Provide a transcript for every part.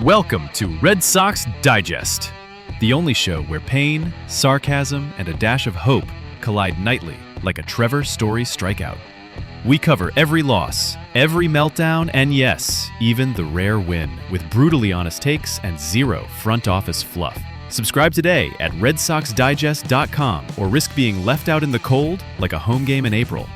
Welcome to Red Sox Digest, the only show where pain, sarcasm, and a dash of hope collide nightly like a Trevor Story strikeout. We cover every loss, every meltdown, and yes, even the rare win, with brutally honest takes and zero front office fluff. Subscribe today at RedSoxDigest.com or risk being left out in the cold like a home game in April.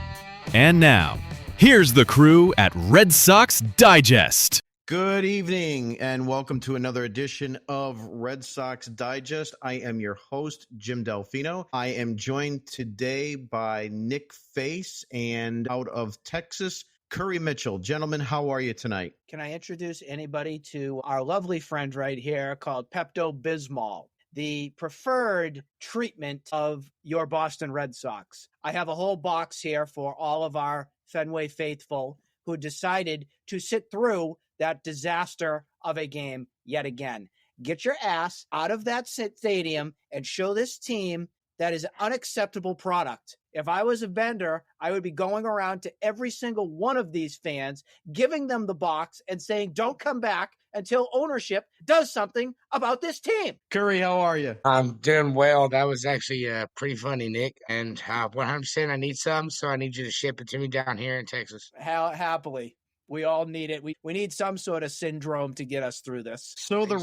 And now, here's the crew at Red Sox Digest. Good evening and welcome to another edition of Red Sox Digest. I am your host, Jim Dalfino. I am joined today by Nick Face and out of Texas, Curry Mitchell. Gentlemen, how are you tonight? Can I introduce anybody to our lovely friend right here called Pepto-Bismol, the preferred treatment of your Boston Red Sox? I have a whole box here for all of our Fenway faithful who decided to sit through that disaster of a game yet again. Get your ass out of that stadium and show this team that is an unacceptable product. If I was a vendor, I would be going around to every single one of these fans, giving them the box and saying, don't come back until ownership does something about this team. Curry, how are you? I'm doing well. That was actually pretty funny, Nick. And 100% I need some, so I need you to ship it to me down here in Texas. Happily. We all need it. We need some sort of syndrome to get us through this. So the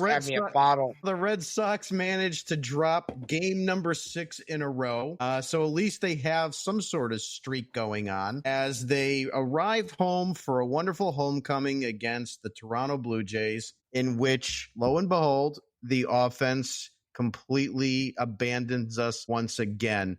the Red Sox managed to drop game number 6 in a row. So at least they have some sort of streak going on as they arrive home for a wonderful homecoming against the Toronto Blue Jays, in which, lo and behold, the offense completely abandons us once again.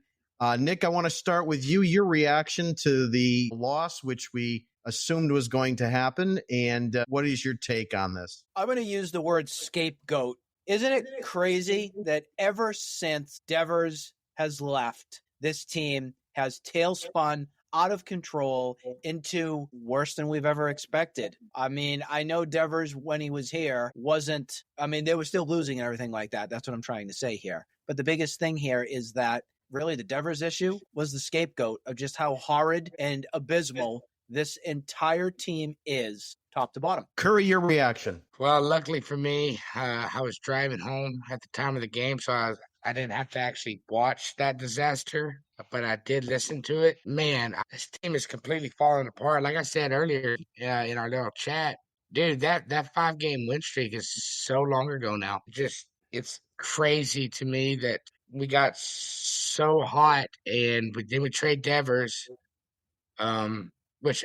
Nick, I want to start with you. Your reaction to the loss, which we assumed was going to happen, and what is your take on this? I'm going to use the word scapegoat. Isn't it crazy that ever since Devers has left, this team has tailspun out of control into worse than we've ever expected? I mean, I know Devers, when he was here, they were still losing and everything like that. That's what I'm trying to say here. But the biggest thing here is that really the Devers issue was the scapegoat of just how horrid and abysmal this entire team is, top to bottom. Curry, your reaction? Well, luckily for me, I was driving home at the time of the game, so I didn't have to actually watch that disaster, but I did listen to it. Man, this team is completely falling apart. Like I said earlier in our little chat, dude, that 5-game win streak is so long ago now. It's crazy to me that we got so hot and then we trade Devers, which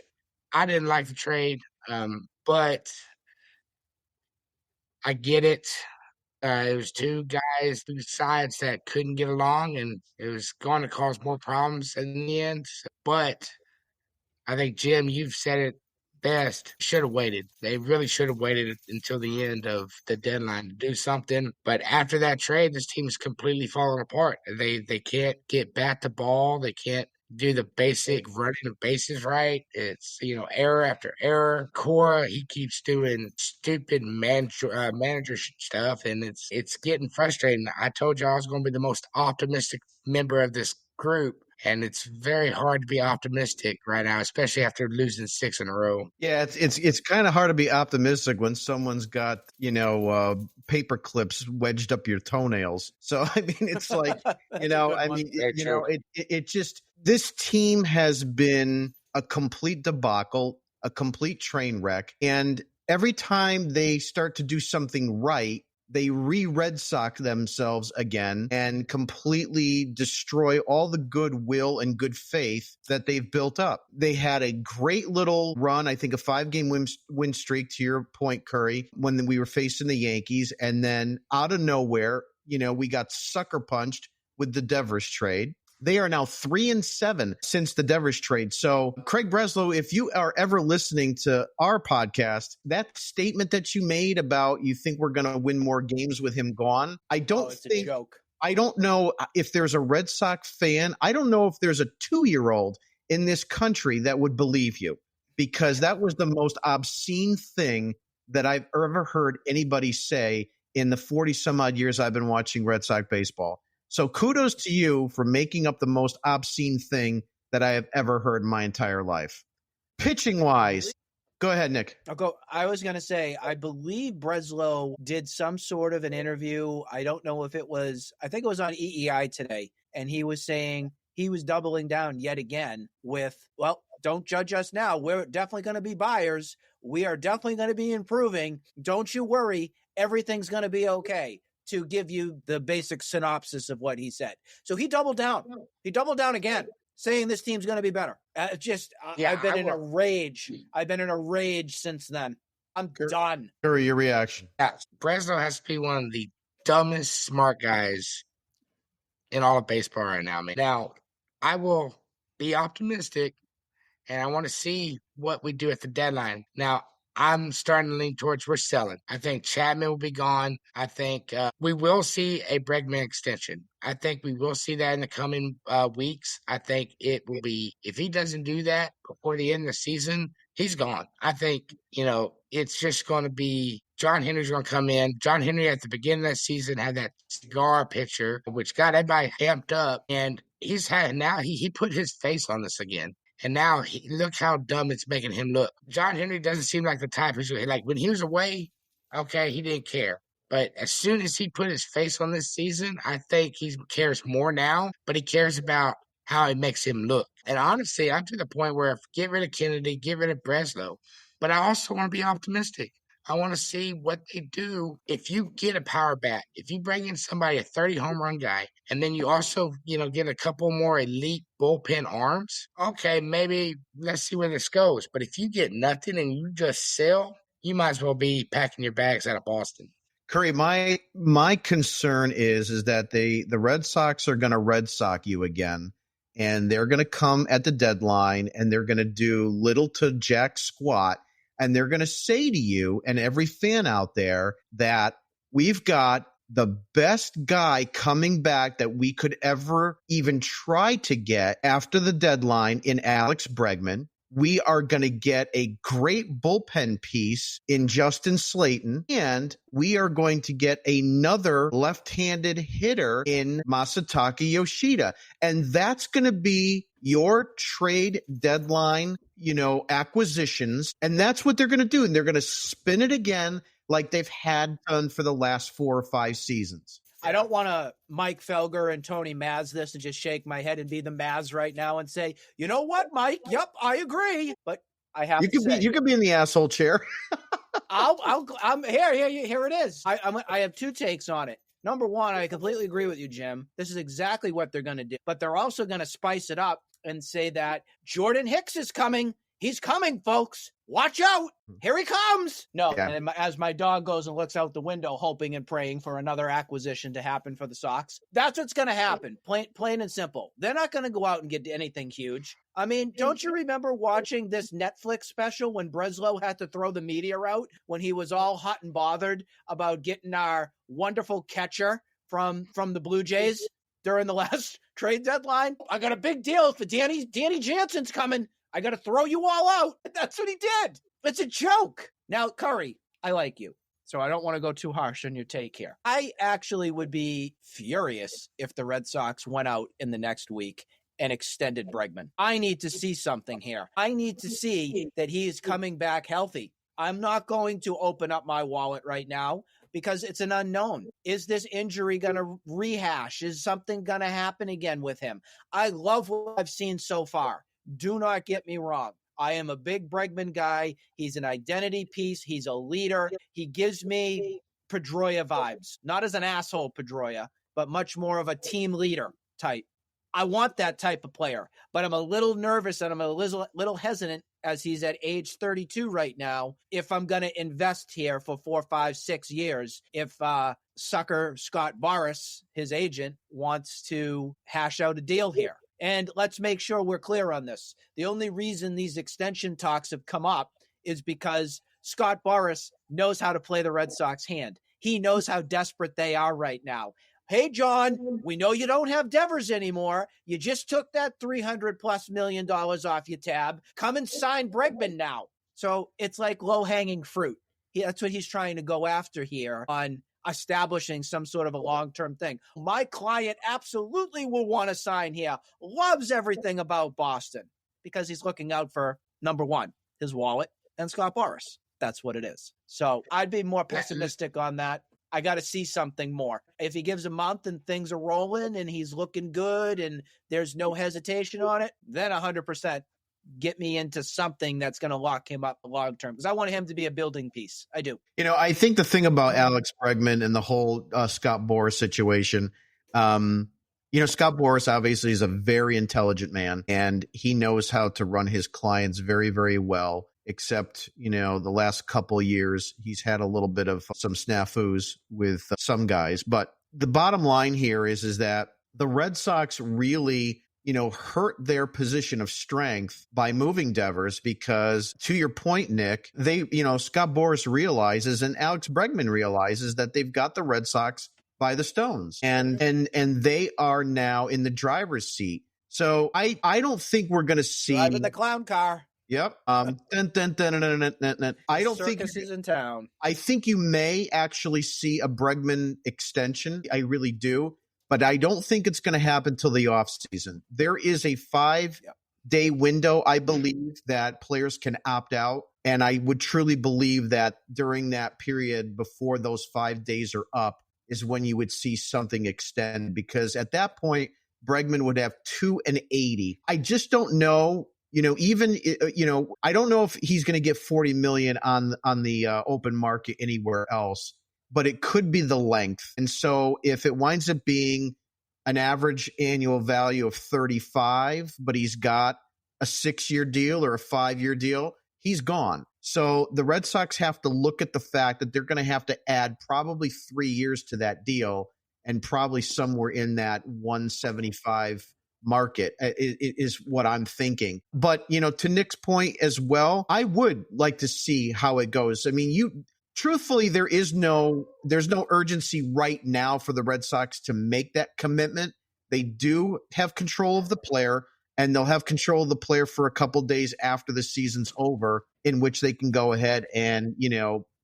I didn't like the trade, but I get it. It was two sides that couldn't get along, and it was going to cause more problems in the end. But I think, Jim, you've said it best. Should have waited. They really should have waited until the end of the deadline to do something. But after that trade, this team is completely falling apart. They can't get bat to ball. They can't do the basic running the bases right. It's, error after error. Cora, he keeps doing stupid manager stuff, and it's getting frustrating. I told you I was going to be the most optimistic member of this group, and it's very hard to be optimistic right now, especially after losing 6 in a row. Yeah, it's kind of hard to be optimistic when someone's got, paper clips wedged up your toenails. So, I mean, it's like, it just, this team has been a complete debacle, a complete train wreck. And every time they start to do something right, they Red Sox themselves again and completely destroy all the goodwill and good faith that they've built up. They had a great little run, I think a 5-game win streak, to your point, Curry, when we were facing the Yankees. And then out of nowhere, we got sucker punched with the Devers trade. They are now 3-7 since the Devers trade. So, Craig Breslow, if you are ever listening to our podcast, that statement that you made about you think we're going to win more games with him gone, I don't think. A joke. I don't know if there's a Red Sox fan. I don't know if there's a 2-year-old in this country that would believe you, because that was the most obscene thing that I've ever heard anybody say in the 40 some odd years I've been watching Red Sox baseball. So kudos to you for making up the most obscene thing that I have ever heard in my entire life. Pitching-wise, Go ahead, Nick. I was going to say, I believe Breslow did some sort of an interview. I don't know if I think it was on EEI today. And he was saying he was doubling down yet again with, well, don't judge us now. We're definitely going to be buyers. We are definitely going to be improving. Don't you worry. Everything's going to be okay, to give you the basic synopsis of what he said. So he doubled down. He doubled down again, saying this team's going to be better. I've been in a rage. I've been in a rage since then. I'm done. Curry, your reaction. Yeah, Breslow has to be one of the dumbest smart guys in all of baseball right now, man. Now, I will be optimistic, and I want to see what we do at the deadline. Now, I'm starting to lean towards we're selling. I think Chapman will be gone. I think we will see a Bregman extension. I think we will see that in the coming weeks. I think it will be, if he doesn't do that before the end of the season, he's gone. I think, it's just going to be John Henry's going to come in. John Henry at the beginning of that season had that cigar picture, which got everybody amped up. And he put his face on this again. And now look how dumb it's making him look. John Henry doesn't seem like the type who's like, when he was away, okay, he didn't care. But as soon as he put his face on this season, I think he cares more now, but he cares about how it makes him look. And honestly, I'm to the point where get rid of Kennedy, get rid of Breslow. But I also want to be optimistic. I want to see what they do if you get a power bat. If you bring in somebody, a 30 home run guy, and then you also, get a couple more elite bullpen arms, okay, maybe let's see where this goes. But if you get nothing and you just sell, you might as well be packing your bags out of Boston. Curry, my concern is that the Red Sox are going to Red Sox you again, and they're going to come at the deadline, and they're going to do little to jack squat. And they're going to say to you and every fan out there that we've got the best guy coming back that we could ever even try to get after the deadline in Alex Bregman. We are going to get a great bullpen piece in Justin Slayton, and we are going to get another left-handed hitter in Masataka Yoshida. And that's going to be your trade deadline, acquisitions. And that's what they're going to do. And they're going to spin it again like they've had done for the last 4 or 5 seasons. I don't want to Mike Felger and Tony Maz this and just shake my head and be the Maz right now and say, you know what, Mike? Yep, I agree. But I have to say, you could be in the asshole chair. I'm here it is. I have 2 takes on it. Number one, I completely agree with you, Jim. This is exactly what they're going to do. But they're also going to spice it up and say that Jordan Hicks is coming. He's coming, folks. Watch out. Here he comes. No, yeah. And as my dog goes and looks out the window, hoping and praying for another acquisition to happen for the Sox, that's what's going to happen. Plain and simple. They're not going to go out and get anything huge. I mean, don't you remember watching this Netflix special when Breslow had to throw the media out when he was all hot and bothered about getting our wonderful catcher from the Blue Jays during the last trade deadline? I got a big deal for Danny Jansen's coming. I got to throw you all out. That's what he did. It's a joke. Now, Curry, I like you, so I don't want to go too harsh on your take here. I actually would be furious if the Red Sox went out in the next week and extended Bregman. I need to see something here. I need to see that he is coming back healthy. I'm not going to open up my wallet right now because it's an unknown. Is this injury going to rehash? Is something going to happen again with him? I love what I've seen so far. Do not get me wrong. I am a big Bregman guy. He's an identity piece. He's a leader. He gives me Pedroia vibes. Not as an asshole Pedroia, but much more of a team leader type. I want that type of player, but I'm a little nervous and I'm a little hesitant as he's at age 32 right now if I'm going to invest here for 4, 5, 6 years. If sucker Scott Boras, his agent, wants to hash out a deal here. And let's make sure we're clear on this. The only reason these extension talks have come up is because Scott Boras knows how to play the Red Sox hand. He knows how desperate they are right now. Hey, John, we know you don't have Devers anymore. You just took that $300+ million off your tab. Come and sign Bregman now. So it's like low-hanging fruit. That's what he's trying to go after here on establishing some sort of a long-term thing. My client absolutely will want to sign here, loves everything about Boston because he's looking out for, number one, his wallet, and Scott Boras. That's what it is. So I'd be more pessimistic on that. I got to see something more. If he gives a month and things are rolling and he's looking good and there's no hesitation on it, then 100% get me into something that's going to lock him up long term, because I want him to be a building piece. I do. I think the thing about Alex Bregman and the whole Scott Boras situation, Scott Boras obviously is a very intelligent man, and he knows how to run his clients very, very well. Except, the last couple of years, he's had a little bit of some snafus with some guys. But the bottom line here is that the Red Sox really hurt their position of strength by moving Devers, because to your point, Nick, Scott Boras realizes and Alex Bregman realizes that they've got the Red Sox by the stones, and they are now in the driver's seat. So I don't think we're going to see driving the clown car. Yep. I don't think circus is in town. I think you may actually see a Bregman extension. I really do. But I don't think it's going to happen till the offseason. There is a 5-day window, I believe, that players can opt out. And I would truly believe that during that period before those 5 days are up is when you would see something extend. Because at that point, Bregman would have 280. I just don't know. I don't know if he's going to get $40 million on the open market anywhere else. But it could be the length. And so if it winds up being an average annual value of 35, but he's got a 6-year deal or a 5-year deal, he's gone. So the Red Sox have to look at the fact that they're going to have to add probably 3 years to that deal, and probably somewhere in that 175 market is what I'm thinking. But, to Nick's point as well, I would like to see how it goes. I mean, truthfully, there's no urgency right now for the Red Sox to make that commitment. They do have control of the player, and they'll have control of the player for a couple days after the season's over, in which they can go ahead and,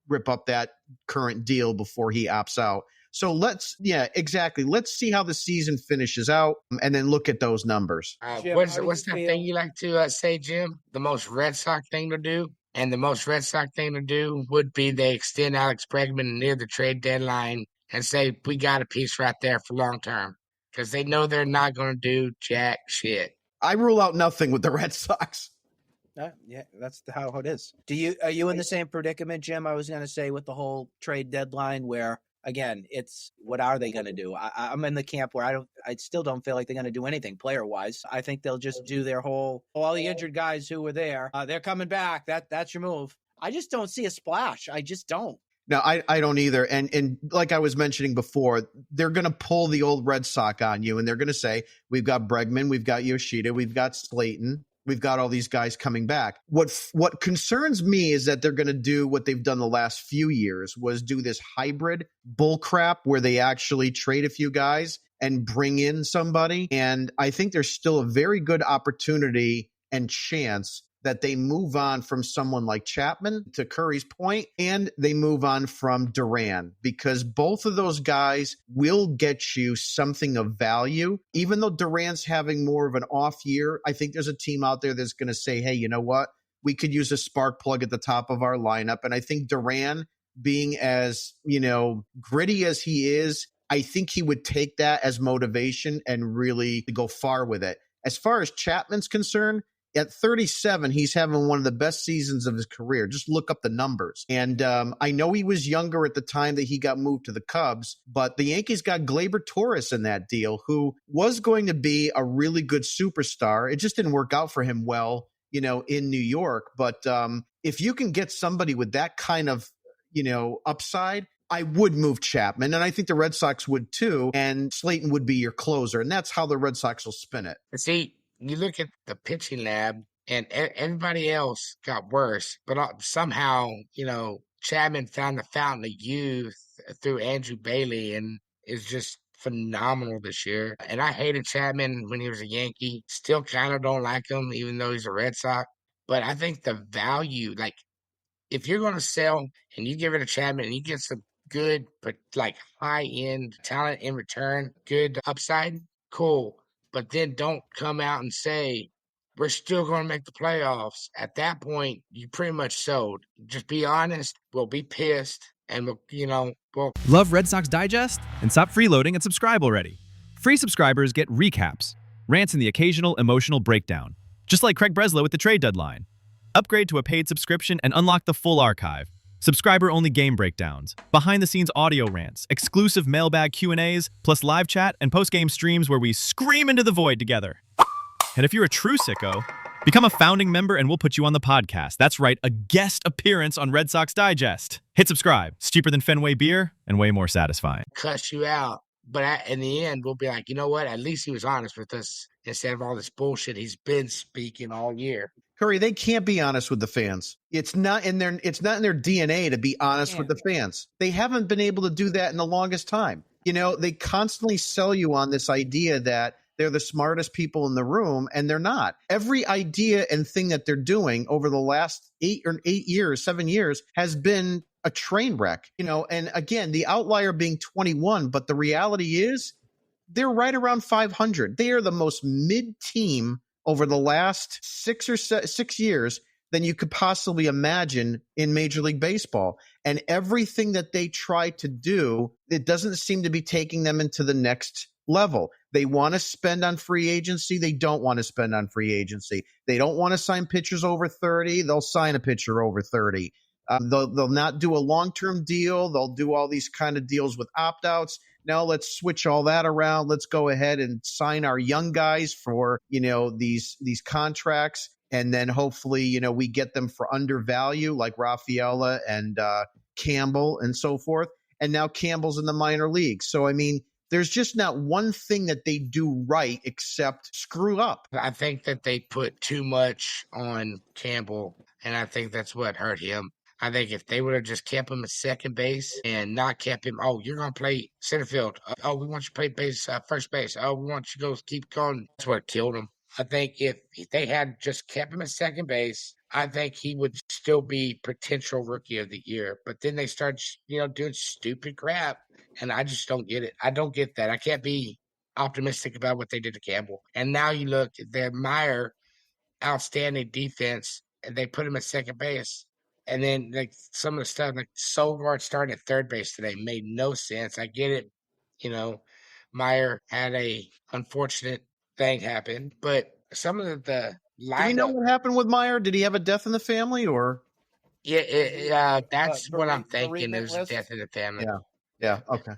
rip up that current deal before he opts out. So let's see how the season finishes out, and then look at those numbers. Jim, what's that thing you like to say, Jim? The most Red Sox thing to do? And the most Red Sox thing to do would be they extend Alex Bregman near the trade deadline and say, we got a piece right there for long term, because they know they're not going to do jack shit. I rule out nothing with the Red Sox. Yeah, that's how it is. Are you in the same predicament, Jim? I was going to say, with the whole trade deadline, where again, it's what are they going to do? I'm in the camp where I still don't feel like they're going to do anything player wise. I think they'll just do their all the injured guys who were there. They're coming back. That's your move. I just don't see a splash. I just don't. No, I don't either. And like I was mentioning before, they're going to pull the old Red Sox on you, and they're going to say, we've got Bregman, we've got Yoshida, we've got Slayton, we've got all these guys coming back. What concerns me is that they're going to do what they've done the last few years, was do this hybrid bull crap where they actually trade a few guys and bring in somebody. And I think there's still a very good opportunity and chance that they move on from someone like Chapman, to Curry's point, and they move on from Duran, because both of those guys will get you something of value. Even though Duran's having more of an off year, I think there's a team out there that's going to say, hey, you know what? We could use a spark plug at the top of our lineup. And I think Duran, being as, gritty as he is, I think he would take that as motivation and really go far with it. As far as Chapman's concerned, at 37, he's having one of the best seasons of his career. Just look up the numbers. And I know he was younger at the time that he got moved to the Cubs, but the Yankees got Gleyber Torres in that deal, who was going to be a really good superstar. It just didn't work out for him well, in New York. But if you can get somebody with that kind of, upside, I would move Chapman, and I think the Red Sox would too, and Slayton would be your closer, and that's how the Red Sox will spin it. See, you look at the pitching lab, and everybody else got worse, but somehow, Chapman found the fountain of youth through Andrew Bailey and is just phenomenal this year. And I hated Chapman when he was a Yankee. Still kind of don't like him, even though he's a Red Sox. But I think the value, like, if you're going to sell and you give it to Chapman and you get some good, but like high-end talent in return, good upside, cool. But then don't come out and say, we're still going to make the playoffs. At that point, you pretty much sold. Just be honest. We'll be pissed, and we'll. Love Red Sox Digest? And stop freeloading and subscribe already. Free subscribers get recaps, rants, and the occasional emotional breakdown, just like Craig Breslow with the trade deadline. Upgrade to a paid subscription and unlock the full archive. Subscriber-only game breakdowns, behind-the-scenes audio rants, exclusive mailbag Q&As, plus live chat and post-game streams where we scream into the void together. And if you're a true sicko, become a founding member and we'll put you on the podcast. That's right, a guest appearance on Red Sox Digest. Hit subscribe. It's cheaper than Fenway beer and way more satisfying. Cuss you out. But in the end, we'll be like, you know what? At least he was honest with us instead of all this bullshit he's been speaking all year. Curry, they can't be honest with the fans. It's not in their DNA to be honest with the fans. They haven't been able to do that in the longest time. They constantly sell you on this idea that they're the smartest people in the room, and they're not. Every idea and thing that they're doing over the last 7 years has been a train wreck. And again, the outlier being 21, but the reality is they're right around 500. They are the most mid team over the last 6 years than you could possibly imagine in Major League Baseball. And everything that they try to do, it doesn't seem to be taking them into the next level. They want to spend on free agency. They don't want to spend on free agency. They don't want to sign pitchers over 30. They'll sign a pitcher over 30. They'll not do a long-term deal. They'll do all these kind of deals with opt-outs. Now let's switch all that around. Let's go ahead and sign our young guys for, these contracts. And then hopefully, we get them for undervalue like Rafaela and Campbell and so forth. And now Campbell's in the minor leagues. So, there's just not one thing that they do right except screw up. I think that they put too much on Campbell, and I think that's what hurt him. I think if they would have just kept him at second base and not kept him, you're going to play center field. We want you to play first base. We want you to keep going. That's what killed him. I think if they had just kept him at second base, I think he would still be potential rookie of the year. But then they start, doing stupid crap, and I just don't get it. I don't get that. I can't be optimistic about what they did to Campbell. And now you look at their Meyer, outstanding defense, and they put him at second base. And then some of the stuff, like Sogard starting at third base today, made no sense. I get it. Meyer had a unfortunate thing happen, but some of the lineup. Do we know what happened with Meyer? Did he have a death in the family, or? Yeah, that's what I'm thinking. There's a death in the family. Yeah. Okay.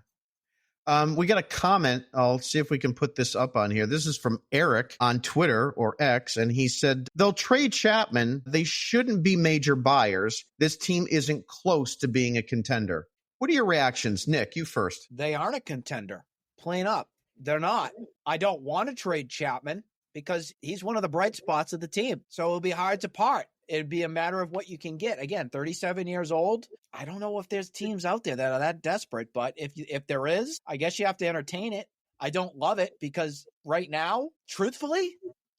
We got a comment. I'll see if we can put this up on here. This is from Eric on Twitter or X, and he said, they'll trade Chapman. They shouldn't be major buyers. This team isn't close to being a contender. What are your reactions? Nick, you first. They aren't a contender. Plain up. They're not. I don't want to trade Chapman because he's one of the bright spots of the team. So it'll be hard to part. It'd be a matter of what you can get. Again, 37 years old. I don't know if there's teams out there that are that desperate, but if there is, I guess you have to entertain it. I don't love it because right now, truthfully,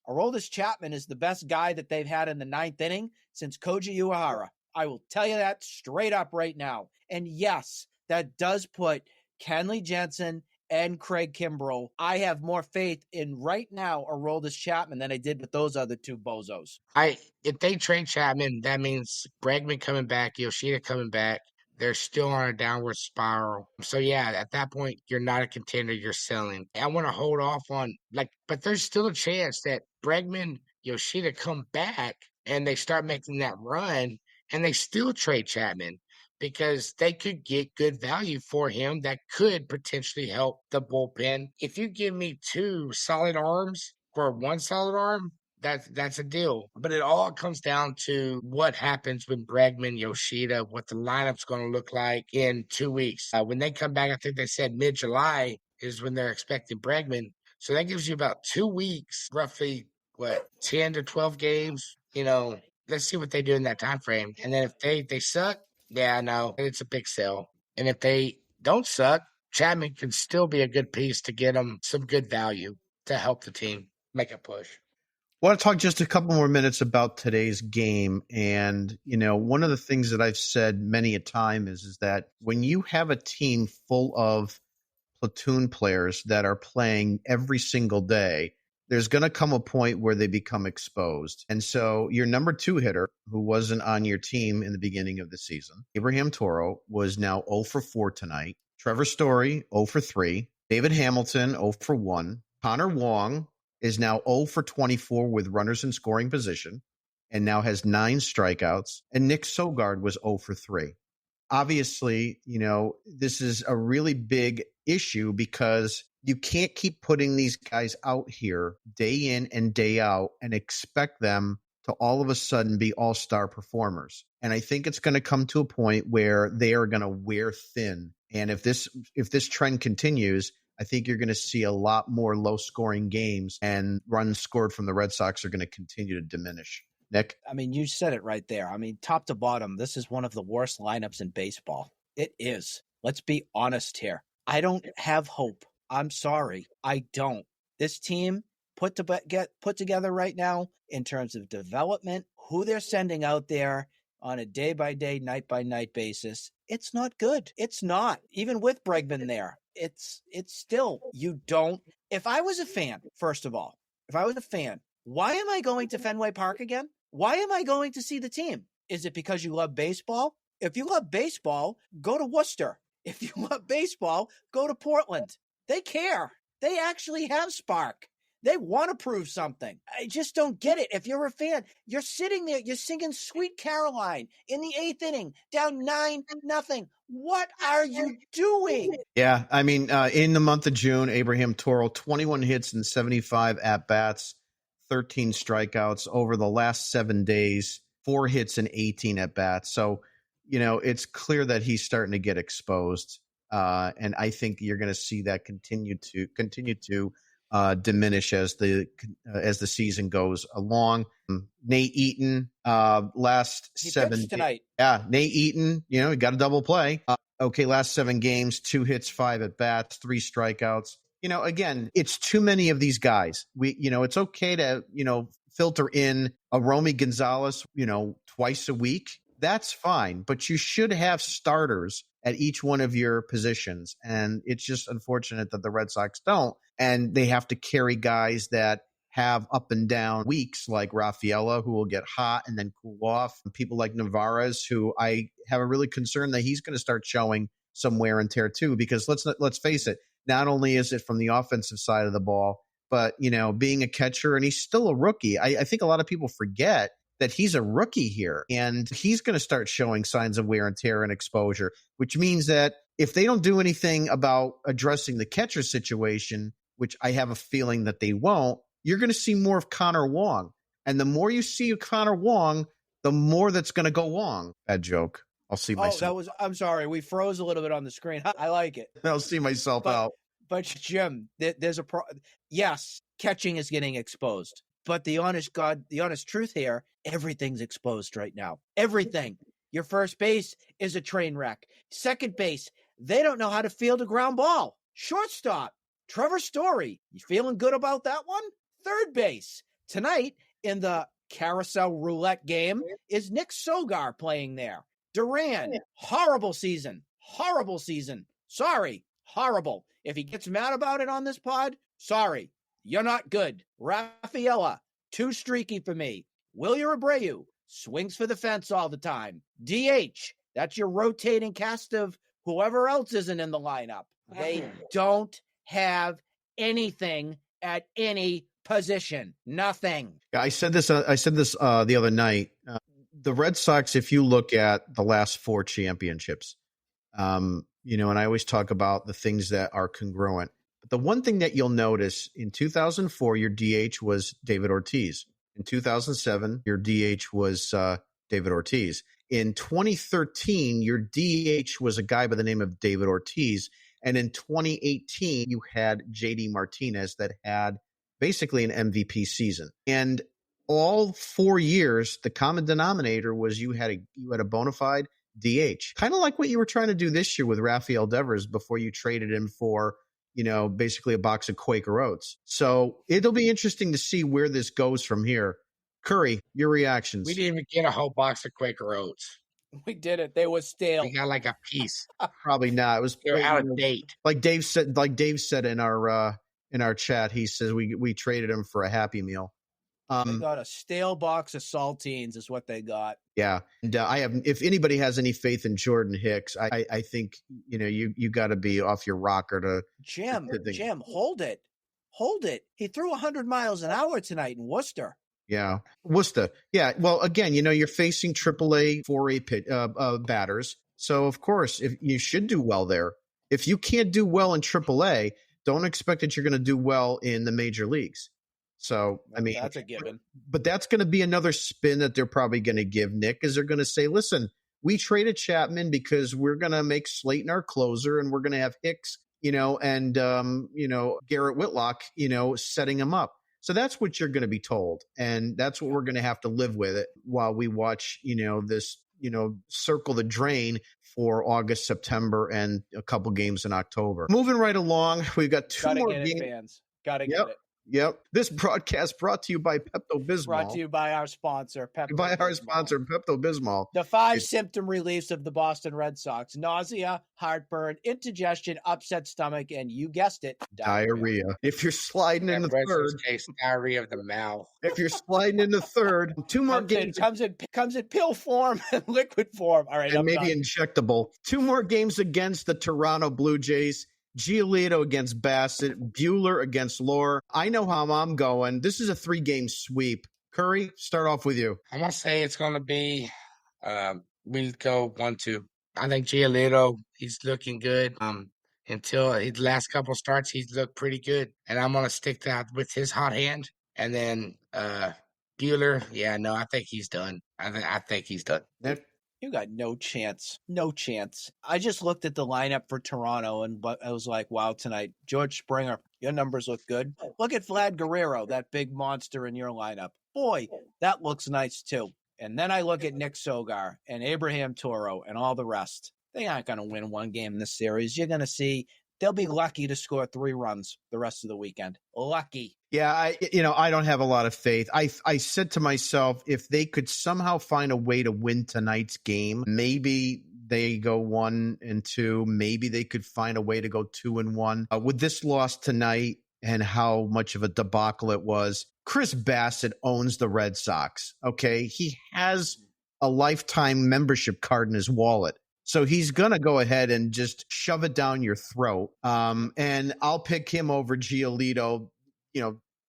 Aroldis Chapman is the best guy that they've had in the ninth inning since Koji Uehara. I will tell you that straight up right now. And yes, that does put Kenley Jensen and Craig Kimbrell. I have more faith in right now Aroldis Chapman than I did with those other two bozos. If they trade Chapman, that means Bregman coming back, Yoshida coming back. They're still on a downward spiral. So yeah, at that point, you're not a contender. You're selling. I want to hold off on but there's still a chance that Bregman, Yoshida come back and they start making that run, and they still trade Chapman, because they could get good value for him that could potentially help the bullpen. If you give me two solid arms for one solid arm, that's a deal. But it all comes down to what happens with Bregman, Yoshida, what the lineup's going to look like in 2 weeks. When they come back, I think they said mid-July is when they're expecting Bregman. So that gives you about 2 weeks, roughly, 10 to 12 games. Let's see what they do in that time frame. And then if they suck, yeah, no, it's a big sell. And if they don't suck, Chapman can still be a good piece to get them some good value to help the team make a push. I want to talk just a couple more minutes about today's game. And, one of the things that I've said many a time is that when you have a team full of platoon players that are playing every single day, there's going to come a point where they become exposed. And so your number 2 hitter, who wasn't on your team in the beginning of the season, Abraham Toro, was now 0 for 4 tonight. Trevor Story, 0 for 3. David Hamilton, 0 for 1. Connor Wong is now 0 for 24 with runners in scoring position and now has 9 strikeouts. And Nick Sogard was 0 for 3. Obviously, this is a really big issue because you can't keep putting these guys out here day in and day out and expect them to all of a sudden be all-star performers. And I think it's going to come to a point where they are going to wear thin. And if this trend continues, I think you're going to see a lot more low-scoring games, and runs scored from the Red Sox are going to continue to diminish. Nick? I mean, you said it right there. I mean, top to bottom, this is one of the worst lineups in baseball. It is. Let's be honest here. I don't have hope. I'm sorry. I don't. This team put together right now in terms of development, who they're sending out there on a day-by-day, night-by-night basis, it's not good. It's not. Even with Bregman there, it's still, you don't. If I was a fan, first of all, why am I going to Fenway Park again? Why am I going to see the team? Is it because you love baseball? If you love baseball, go to Worcester. If you love baseball, go to Portland. They care. They actually have spark. They want to prove something. I just don't get it. If you're a fan, you're sitting there, you're singing Sweet Caroline in the 8th inning, down 9-0. What are you doing? Yeah, I mean, in the month of June, Abraham Toro, 21 hits and 75 at-bats, 13 strikeouts. Over the last 7 days, 4 hits and 18 at-bats. So, it's clear that he's starting to get exposed. And I think you're going to see that continue to diminish as the season goes along. Nate Eaton, last he 7 tonight. Yeah, Nate Eaton, he got a double play. Last 7 games, 2 hits, 5 at bats, 3 strikeouts. Again, it's too many of these guys. It's okay to, filter in a Romy Gonzalez, twice a week. That's fine, but you should have starters at each one of your positions. And it's just unfortunate that the Red Sox don't. And they have to carry guys that have up and down weeks, like Rafaela, who will get hot and then cool off. People like Navarez, who I have a really concern that he's going to start showing some wear and tear too, because let's face it, not only is it from the offensive side of the ball, but, being a catcher, and he's still a rookie. I think a lot of people forget that he's a rookie here, and he's going to start showing signs of wear and tear and exposure, which means that if they don't do anything about addressing the catcher situation, which I have a feeling that they won't, you're going to see more of Connor Wong. And the more you see of Connor Wong, the more that's going to go wrong. Bad joke. I'll see myself. I'm sorry. We froze a little bit on the screen. I like it. I'll see myself out. But Jim, there's yes, catching is getting exposed. But the honest truth here, everything's exposed right now. Everything. Your first base is a train wreck. Second base, they don't know how to field a ground ball. Shortstop, Trevor Story. You feeling good about that one? Third base. Tonight, in the carousel roulette game, is Nick Sogard playing there. Duran, horrible season. Sorry, horrible. If he gets mad about it on this pod, sorry. You're not good. Rafaela, too streaky for me. Wilyer Abreu, swings for the fence all the time. DH, that's your rotating cast of whoever else isn't in the lineup. They don't have anything at any position. Nothing. I said this the other night. The Red Sox, if you look at the last 4 championships, and I always talk about the things that are congruent. But the one thing that you'll notice, in 2004, your DH was David Ortiz. In 2007, your DH was David Ortiz. In 2013, your DH was a guy by the name of David Ortiz. And in 2018, you had JD Martinez that had basically an MVP season. And all 4 years, the common denominator was you had a bona fide DH. Kind of like what you were trying to do this year with Rafael Devers before you traded him for, basically a box of Quaker Oats. So it'll be interesting to see where this goes from here. Curry, your reactions. We didn't even get a whole box of Quaker Oats. We did it. They were stale. We got like a piece. Probably not. It was They're out of date. Like Dave said in our in our chat. He says we traded him for a Happy Meal. They got a stale box of saltines is what they got. Yeah. And I have, if anybody has any faith in Jordan Hicks, I think, you got to be off your rocker to Jim, hold it. He threw 100 miles an hour tonight in Worcester. Yeah. Worcester. Yeah. Well, again, you're facing AAA 4A batters. So, of course, if you should do well there. If you can't do well in AAA, don't expect that you're going to do well in the major leagues. So, I mean, that's a given. But that's going to be another spin that they're probably going to give Nick, is they're going to say, listen, we traded Chapman because we're going to make Slayton our closer, and we're going to have Hicks, and Garrett Whitlock, setting him up. So that's what you're going to be told, and that's what we're going to have to live with it while we watch, this, circle the drain for August, September, and a couple games in October. Moving right along, we've got two more games. Fans. Gotta get it. Yep. This broadcast brought to you by Pepto-Bismol. Brought to you by our sponsor, Pepto-Bismol. The 5 symptom reliefs of the Boston Red Sox: nausea, heartburn, indigestion, upset stomach, and you guessed it, diarrhea. If you're sliding in the third, diarrhea of the mouth. If you're sliding in the third, 2 more games. Comes in pill form and liquid form. All right, and maybe injectable. 2 more games against the Toronto Blue Jays. Giolito against Bassett, Buehler against Lohr. I know how I'm going. This is a 3-game sweep. Curry, start off with you. I'm going to say it's going to be, we'll go 1-2. I think Giolito, he's looking good. Until his last couple starts, he's looked pretty good. And I'm going to stick that with his hot hand. And then Buehler, I think he's done. I think he's done. Nick? You got no chance. No chance. I just looked at the lineup for Toronto, and I was like, wow, tonight, George Springer, your numbers look good. Look at Vlad Guerrero, that big monster in your lineup. Boy, that looks nice too. And then I look at Nick Sogar and Abraham Toro and all the rest. They aren't going to win 1 game in this series. You're going to see they'll be lucky to score 3 runs the rest of the weekend. Lucky. Yeah, I don't have a lot of faith. I said to myself, if they could somehow find a way to win tonight's game, maybe they go 1-2. Maybe they could find a way to go 2-1. With this loss tonight and how much of a debacle it was, Chris Bassett owns the Red Sox. Okay, he has a lifetime membership card in his wallet. So he's going to go ahead and just shove it down your throat. And I'll pick him over Giolito,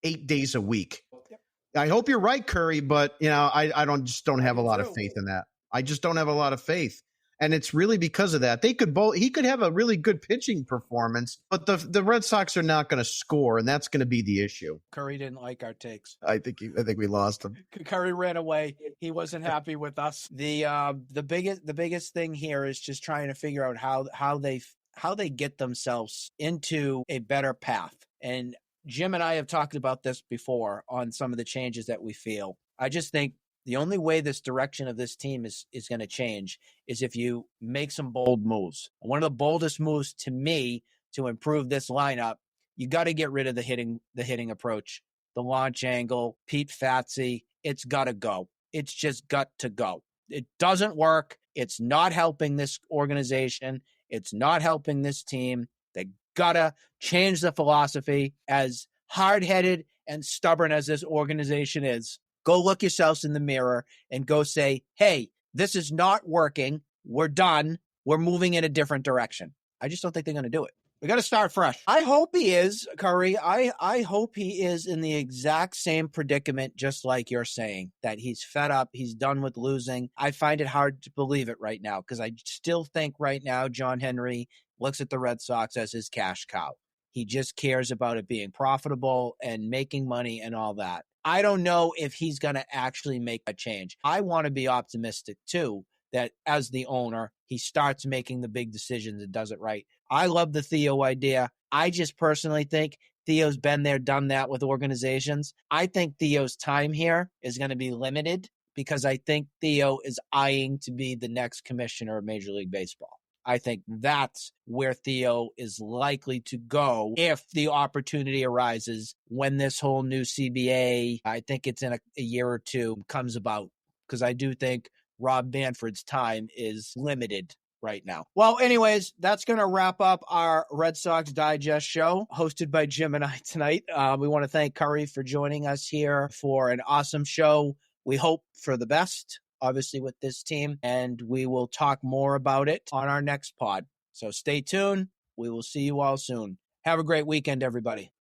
8 days a week. Yep. I hope you're right, Curry, but I don't have a lot of faith in that. I just don't have a lot of faith. And it's really because of that. He could have a really good pitching performance, but the Red Sox are not going to score, and that's going to be the issue. Curry didn't like our takes. I think we lost him. Curry ran away. He wasn't happy with us. The biggest thing here is just trying to figure out how they get themselves into a better path. And Jim and I have talked about this before on some of the changes that we feel. I just think the only way this direction of this team is going to change is if you make some bold moves. One of the boldest moves to me to improve this lineup, you got to get rid of the hitting approach, the launch angle, Pete Fatsy. It's got to go. It's just got to go. It doesn't work. It's not helping this organization. It's not helping this team. They got to change the philosophy. As hard-headed and stubborn as this organization is, go look yourselves in the mirror and go say, hey, this is not working. We're done. We're moving in a different direction. I just don't think they're going to do it. We got to start fresh. I hope he is, Curry. I hope he is in the exact same predicament, just like you're saying, that he's fed up. He's done with losing. I find it hard to believe it right now because I still think right now John Henry looks at the Red Sox as his cash cow. He just cares about it being profitable and making money and all that. I don't know if he's going to actually make a change. I want to be optimistic, too, that as the owner, he starts making the big decisions and does it right. I love the Theo idea. I just personally think Theo's been there, done that with organizations. I think Theo's time here is going to be limited because I think Theo is eyeing to be the next commissioner of Major League Baseball. I think that's where Theo is likely to go if the opportunity arises when this whole new CBA, I think it's in a year or two, comes about. Because I do think Rob Manfred's time is limited right now. Well, anyways, that's going to wrap up our Red Sox Digest show hosted by Jim and I tonight. We want to thank Curry for joining us here for an awesome show. We hope for the best, obviously, with this team, and we will talk more about it on our next pod. So stay tuned. We will see you all soon. Have a great weekend, everybody.